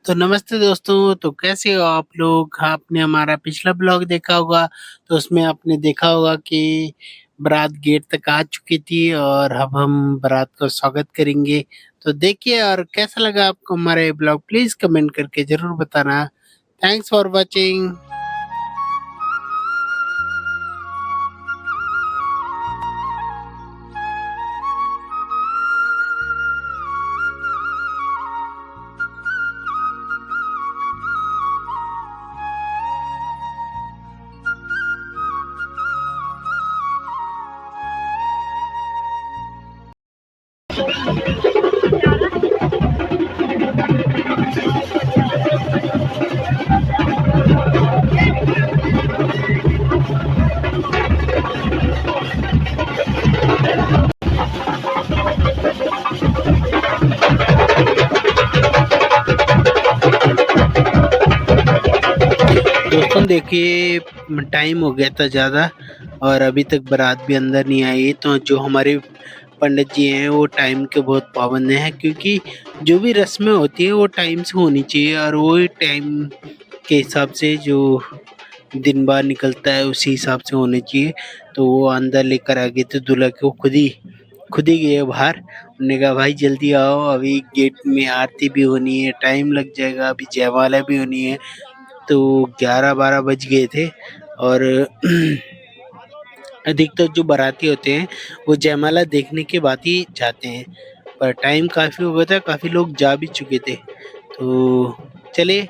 तो नमस्ते दोस्तों, तो कैसे हो आप लोग? आपने हमारा पिछला ब्लॉग देखा होगा, तो उसमें आपने देखा होगा कि बारात गेट तक आ चुकी थी और अब हम बारात का स्वागत करेंगे। तो देखिए, और कैसा लगा आपको हमारा ये ब्लॉग, प्लीज कमेंट करके जरूर बताना। Thanks for watching. दोस्तों देखिए, टाइम हो गया था ज़्यादा और अभी तक बारात भी अंदर नहीं आई। तो जो हमारे पंडित जी हैं वो टाइम के बहुत पाबंद हैं, क्योंकि जो भी रस्में होती हैं वो टाइम से होनी चाहिए और वो टाइम के हिसाब से जो दिन बार निकलता है उसी हिसाब से होने चाहिए। तो वो अंदर लेकर आ गए थे दूल्हा को, खुद ही गए बाहर। उन्होंने कहा भाई जल्दी आओ, अभी गेट में आरती भी होनी है, टाइम लग जाएगा, अभी जयमाला भी होनी है। तो 11-12 बज गए थे और अधिकतर जो बाराती होते हैं वो जयमाला देखने के बाद ही जाते हैं, पर टाइम काफ़ी हो गया था, काफ़ी लोग जा भी चुके थे। तो चलिए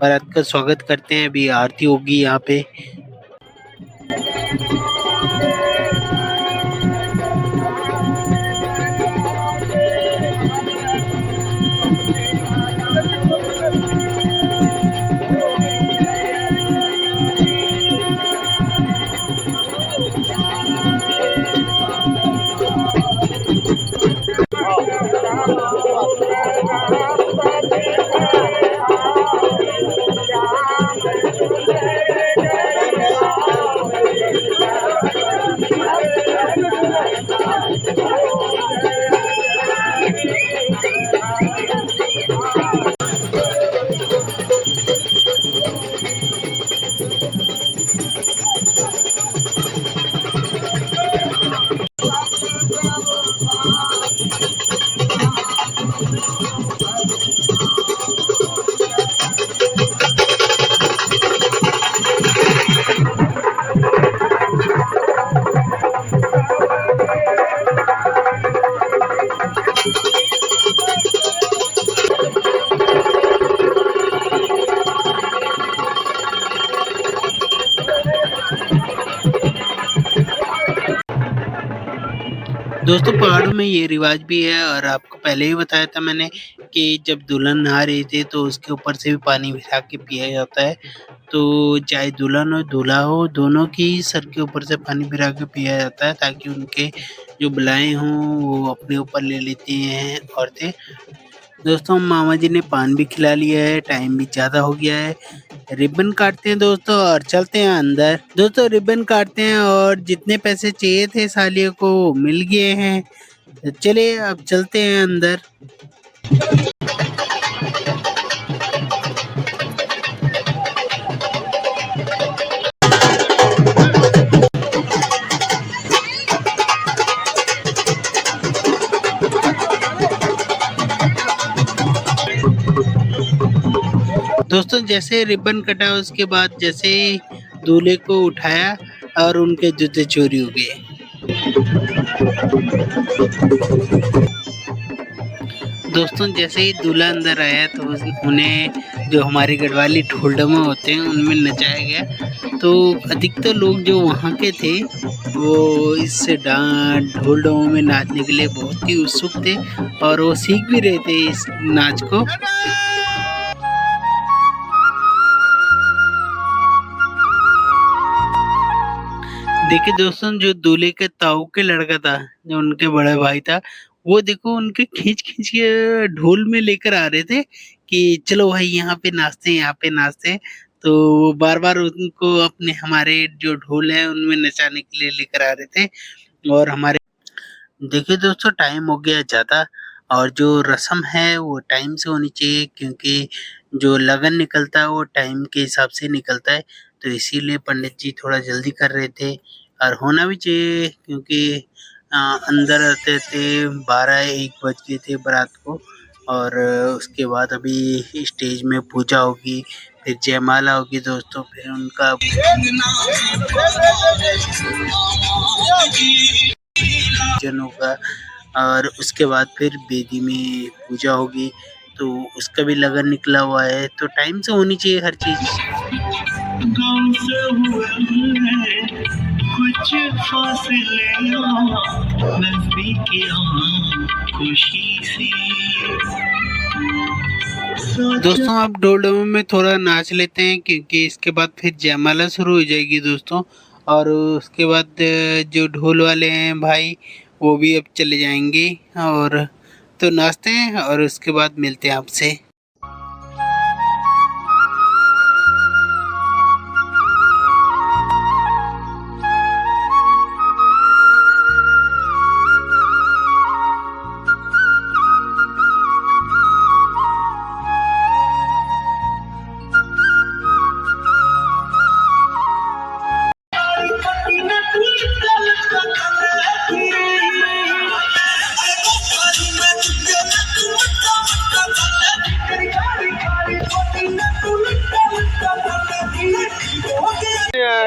बारात का स्वागत करते हैं, अभी आरती होगी यहाँ पे। दोस्तों पहाड़ों में ये रिवाज भी है और आपको पहले ही बताया था मैंने कि जब दुल्हन नहा रही थी तो उसके ऊपर से भी पानी भिरा के पिया जाता है। तो चाहे दुल्हन हो दूल्हा हो, दोनों की सर के ऊपर से पानी भिरा के पिया जाता है, ताकि उनके जो बलाएं हों वो अपने ऊपर ले लेती हैं औरतें। दोस्तों मामा जी ने पान भी खिला लिया है, टाइम भी ज़्यादा हो गया है। रिबन काटते हैं दोस्तों और चलते हैं अंदर। दोस्तों रिबन काटते हैं और जितने पैसे चाहिए थे सालियों को वो मिल गए हैं। तो चलिए अब चलते हैं अंदर। दोस्तों जैसे रिबन कटा उसके बाद जैसे ही दूल्हे को उठाया और उनके जूते चोरी हो गए। दोस्तों जैसे ही दूल्हा अंदर आया तो उन्हें जो हमारी गढ़वाली ढोल-डमा होते हैं उनमें नचाया गया। तो अधिकतर लोग जो वहाँ के थे वो इस ढोल-डमों में नाचने के लिए बहुत ही उत्सुक थे और वो सीख भी रहे थे इस नाच को। देखिए दोस्तों, जो दूल्हे के ताऊ के लड़का था, जो उनके बड़े भाई था, वो देखो उनके खींच-खींच के ढोल में लेकर आ रहे थे कि चलो भाई यहाँ पे नाचते हैं, यहाँ पे नाचते हैं। तो वो बार-बार उनको अपने हमारे जो ढोल है उनमें नचाने के लिए लेकर आ रहे थे। और हमारे देखिए दोस्तों टाइम हो गया ज़्यादा और जो रस्म है वो टाइम से होनी चाहिए, क्योंकि जो लगन निकलता है वो टाइम के हिसाब से निकलता है। तो इसीलिए पंडित जी थोड़ा जल्दी कर रहे थे, और होना भी चाहिए, क्योंकि अंदर आते थे 12-1 बज गए थे बारात को। और उसके बाद अभी स्टेज में पूजा होगी, फिर जयमाला होगी दोस्तों, फिर उनका पूजन होगा, और उसके बाद फिर बेदी में पूजा होगी। तो उसका भी लगन निकला हुआ है, तो टाइम से होनी चाहिए हर चीज। कुछ फासले नजदीक खुशी सी। दोस्तों आप ढोल डमरू में थोड़ा नाच लेते हैं, क्योंकि इसके बाद फिर जयमाला शुरू हो जाएगी दोस्तों। और उसके बाद जो ढोल वाले हैं भाई वो भी अब चले जाएंगे, और तो नाचते हैं और उसके बाद मिलते हैं आपसे।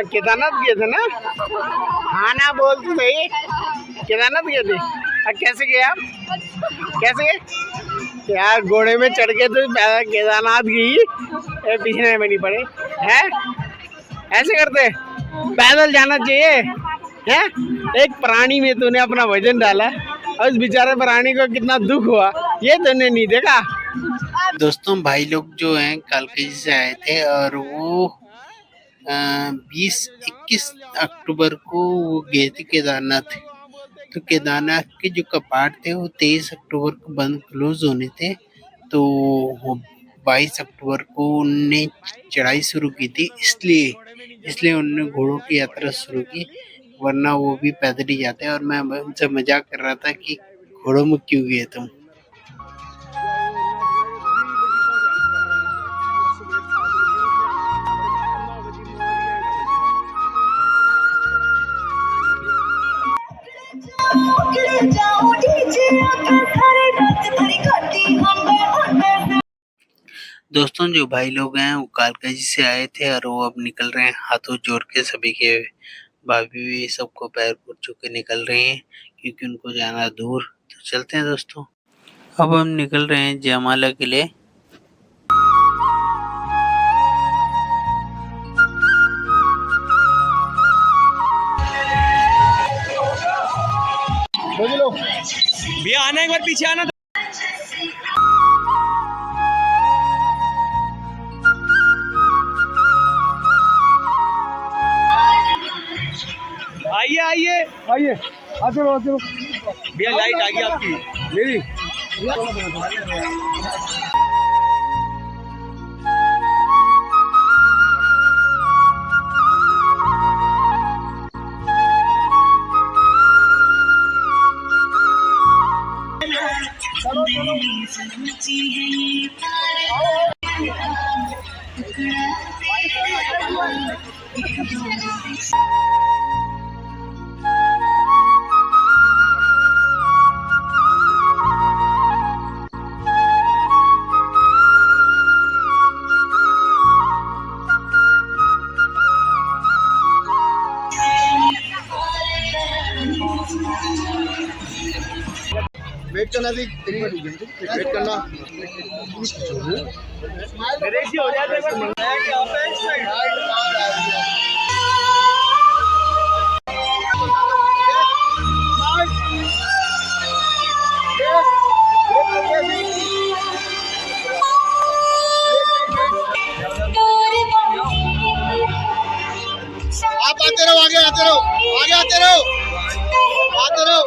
केदारनाथ गए थे ना? हाँ ना, बोल तो सही। केदारनाथ गए थे। कैसे गए आप? कैसे गए यार? घोड़े में चढ़ के तो केदारनाथ गई, पीछे में नहीं पड़े हैं। ऐसे करते पैदल जाना चाहिए है। एक प्राणी में तूने अपना वजन डाला, और उस बेचारे प्राणी को कितना दुख हुआ, ये तूने नहीं देखा। दोस्तों भाई लोग जो हैं कालकाजी से आए थे, और वो 20-21 अक्टूबर को वो गए थे केदारनाथ। तो केदारनाथ के जो कपाट थे वो 23 अक्टूबर को बंद क्लोज होने थे। तो वो 22 अक्टूबर को उनने चढ़ाई शुरू की थी, इसलिए इसलिए उन्होंने घोड़ों की यात्रा शुरू की, वरना वो भी पैदल ही जाते। और मैं उनसे मजाक कर रहा था कि घोड़ों में क्यों गए तुम। दोस्तों जो भाई लोग हैं वो कालकाजी से आए थे, और वो अब निकल रहे हैं हाथों जोड़ के। सभी के भाभी भी सबको पैर पूछ चुके निकल रहे हैं, क्योंकि उनको जाना दूर। तो चलते हैं दोस्तों, अब हम निकल रहे हैं जयमाला के लिए। भैया आना, एक बार पीछे आना। आइए आइए आइए, आते रहो भैया। लाइट आ गई आपकी मेरी। वेट करना थी, वेट करना हो जाए। आप आते रहो, आगे आते रहो, आगे आते रहो, आते रहो।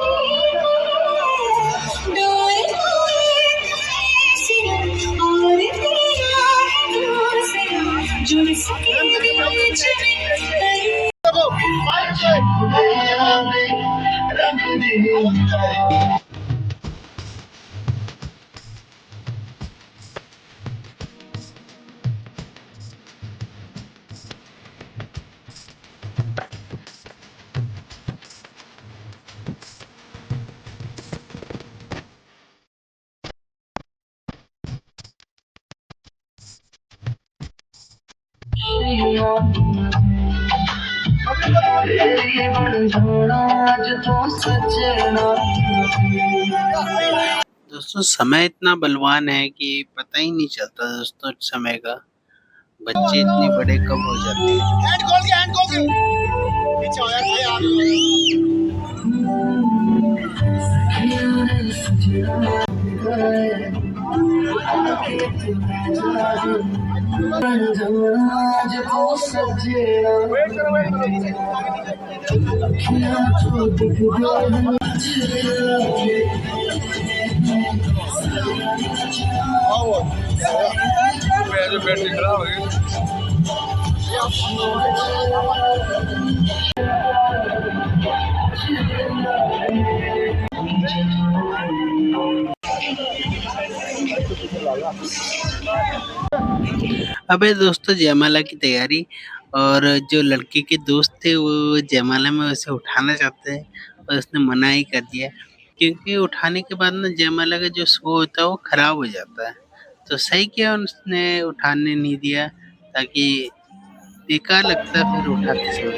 दोस्तों समय इतना बलवान है कि पता ही नहीं चलता दोस्तों समय का। बच्चे इतने बड़े कब हो जाते हैं। पीछे आओ यार भाई बैटरी खराब है। अबे दोस्तों जयमाला की तैयारी और जो लड़के के दोस्त थे वो जयमाला में उसे उठाना चाहते हैं और उसने मना ही कर दिया क्योंकि उठाने के बाद ना जयमाला का जो शो होता है वो खराब हो जाता है। तो सही किया उसने उठाने नहीं दिया ताकि बेकार लगता फिर उठाते समय।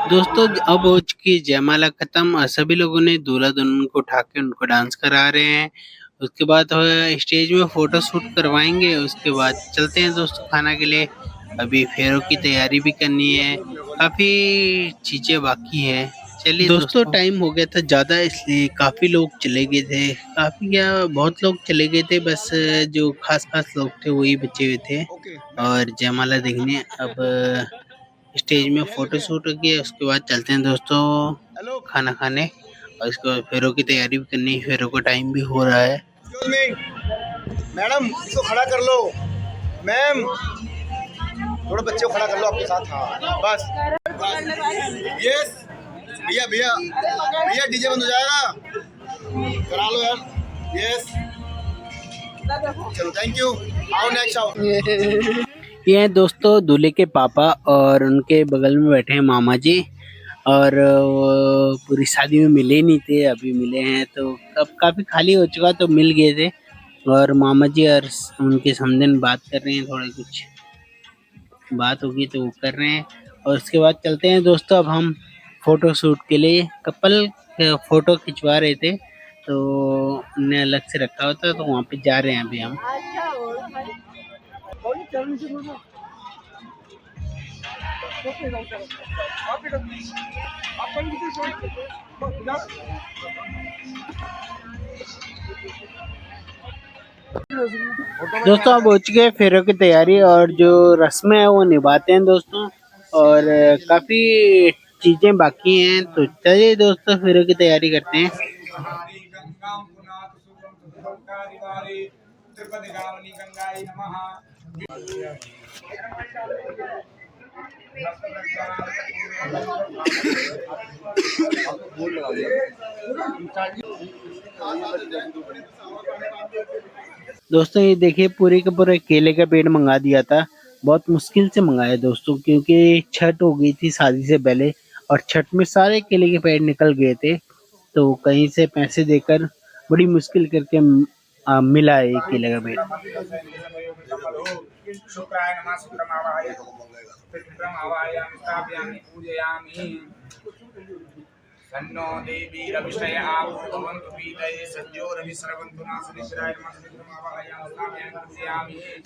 दोस्तों अब हो चुकी जयमाला खत्म और सभी लोगों ने दूल्हा दुल्हन को उठा के उनको डांस करा रहे हैं। उसके बाद स्टेज में फोटो शूट करवाएंगे। उसके बाद चलते हैं दोस्तों खाना के लिए। अभी फेरों की तैयारी भी करनी है, काफी चीजें बाकी है। चलिए दोस्तों टाइम हो गया था ज्यादा इसलिए काफी लोग चले गए थे। काफी क्या बहुत लोग चले गए थे, बस जो खास खास लोग थे वही बचे हुए थे और जयमाला देखने। अब स्टेज में फोटो शूट हो गया, उसके बाद चलते हैं दोस्तों खाना खाने और इसके बाद फेरों की तैयारी भी करनी है। फेरों का टाइम भी हो रहा है। मैडम इसको खड़ा कर लो, मैम थोड़ा बच्चे को खड़ा कर लो आपके साथ। हाँ बस यस भैया भैया भैया डीजे बंद हो जाएगा, करा लो यार। यस चलो थैंक यू। आओ नेक्स्ट आओ। ये हैं दोस्तों दूल्हे के पापा और उनके बगल में बैठे हैं मामा जी और वो पूरी शादी में मिले नहीं थे, अभी मिले हैं तो अब काफी खाली हो चुका तो मिल गए थे और मामा जी और उनके समधन बात कर रहे हैं। थोड़ी कुछ बात होगी तो वो कर रहे हैं और उसके बाद चलते हैं दोस्तों। अब हम फोटो शूट के लिए कपल फोटो खिंचवा रहे थे तो उन्हें अलग से रखा होता तो वहाँ पे जा रहे हैं अभी हम। दोस्तों अब हो चुके हैं फेरों की तैयारी और जो रस्में है वो निभाते हैं दोस्तों और काफी चीजें बाकी हैं तो चलिए दोस्तों फेरों की तैयारी करते हैं। दोस्तों ये देखिए पूरे के पूरे केले का पेड़ मंगा दिया था, बहुत मुश्किल से मंगाया दोस्तों क्योंकि छठ हो गई थी शादी से पहले और छठ में सारे केले के पेड़ निकल गए थे तो कहीं से पैसे देकर बड़ी मुश्किल करके मिला है केले का पेड़।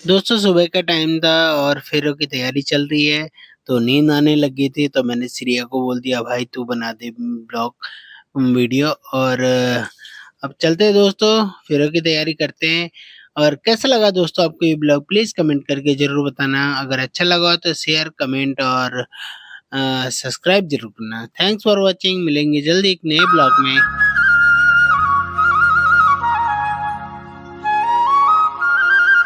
दोस्तों सुबह का टाइम था और फेरों की तैयारी चल रही है तो नींद आने लगी थी तो मैंने श्रिया को बोल दिया भाई तू बना दे ब्लॉग वीडियो और अब चलते हैं दोस्तों फेरों की तैयारी करते हैं। और कैसा लगा दोस्तों आपको ये ब्लॉग प्लीज कमेंट करके जरूर बताना। अगर अच्छा लगा तो शेयर कमेंट और सब्सक्राइब जरूर करना। थैंक्स फॉर वॉचिंग, मिलेंगे जल्दी एक नए ब्लॉग में।